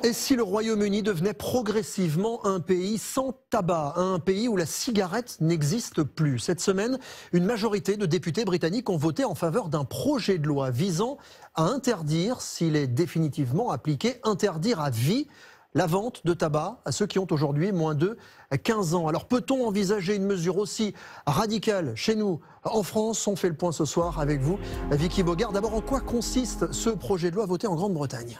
Et si le Royaume-Uni devenait progressivement un pays sans tabac, un pays où la cigarette n'existe plus? Cette semaine, une majorité de députés britanniques ont voté en faveur d'un projet de loi visant à interdire, s'il est définitivement appliqué, interdire à vie la vente de tabac à ceux qui ont aujourd'hui moins de 15 ans. Alors peut-on envisager une mesure aussi radicale chez nous, en France? On fait le point ce soir avec vous, Vicky Bogart. D'abord, en quoi consiste ce projet de loi voté en Grande-Bretagne ?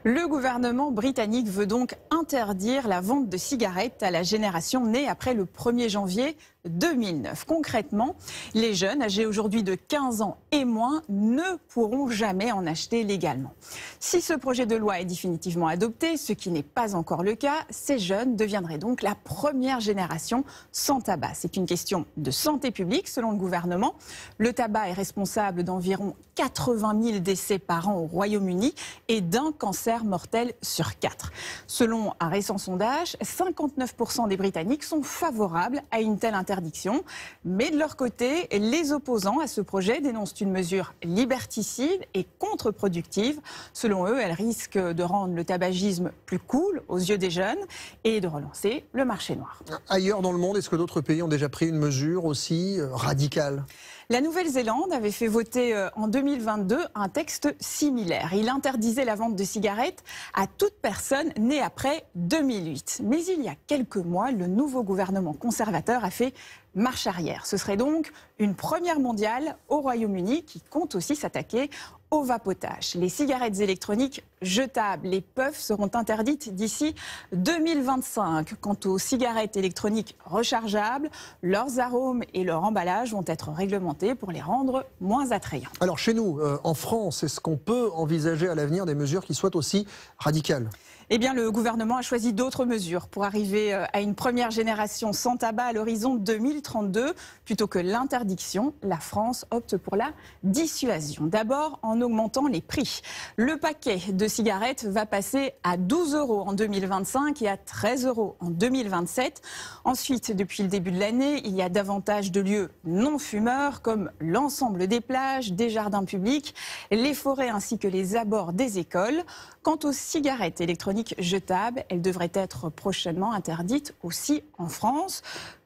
Le gouvernement britannique veut donc interdire la vente de cigarettes à la génération née après le 1er janvier 2009. Concrètement, les jeunes âgés aujourd'hui de 15 ans et moins ne pourront jamais en acheter légalement. Si ce projet de loi est définitivement adopté, ce qui n'est pas encore le cas, ces jeunes deviendraient donc la première génération sans tabac. C'est une question de santé publique selon le gouvernement. Le tabac est responsable d'environ 80 000 décès par an au Royaume-Uni et d'un cancer mortel sur 4. Selon un récent sondage, 59% des Britanniques sont favorables à une telle interdiction. Mais de leur côté, les opposants à ce projet dénoncent une mesure liberticide et contre-productive. Selon eux, elle risque de rendre le tabagisme plus cool aux yeux des jeunes et de relancer le marché noir. Ailleurs dans le monde, est-ce que d'autres pays ont déjà pris une mesure aussi radicale ? La Nouvelle-Zélande avait fait voter en 2022 un texte similaire. Il interdisait la vente de cigarettes à toute personne née après 2008. Mais il y a quelques mois, le nouveau gouvernement conservateur a fait marche arrière. Ce serait donc une première mondiale au Royaume-Uni qui compte aussi s'attaquer au vapotage. Les cigarettes électroniques jetables, les puffs, seront interdites d'ici 2025. Quant aux cigarettes électroniques rechargeables, leurs arômes et leur emballage vont être réglementés pour les rendre moins attrayants. Alors chez nous, en France, est-ce qu'on peut envisager à l'avenir des mesures qui soient aussi radicales ? Eh bien, le gouvernement a choisi d'autres mesures pour arriver à une première génération sans tabac à l'horizon 2032. Plutôt que l'interdiction, la France opte pour la dissuasion. D'abord, en augmentant les prix. Le paquet de cigarettes va passer à 12 € en 2025 et à 13 € en 2027. Ensuite, depuis le début de l'année, il y a davantage de lieux non fumeurs, comme l'ensemble des plages, des jardins publics, les forêts ainsi que les abords des écoles. Quant aux cigarettes électroniques jetables, elles devraient être prochainement interdites aussi en France.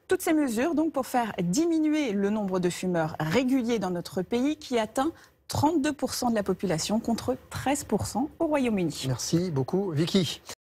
Toutes ces mesures donc pour faire diminuer le nombre de fumeurs réguliers dans notre pays qui atteint 32% de la population contre 13% au Royaume-Uni. Merci beaucoup, Vicky.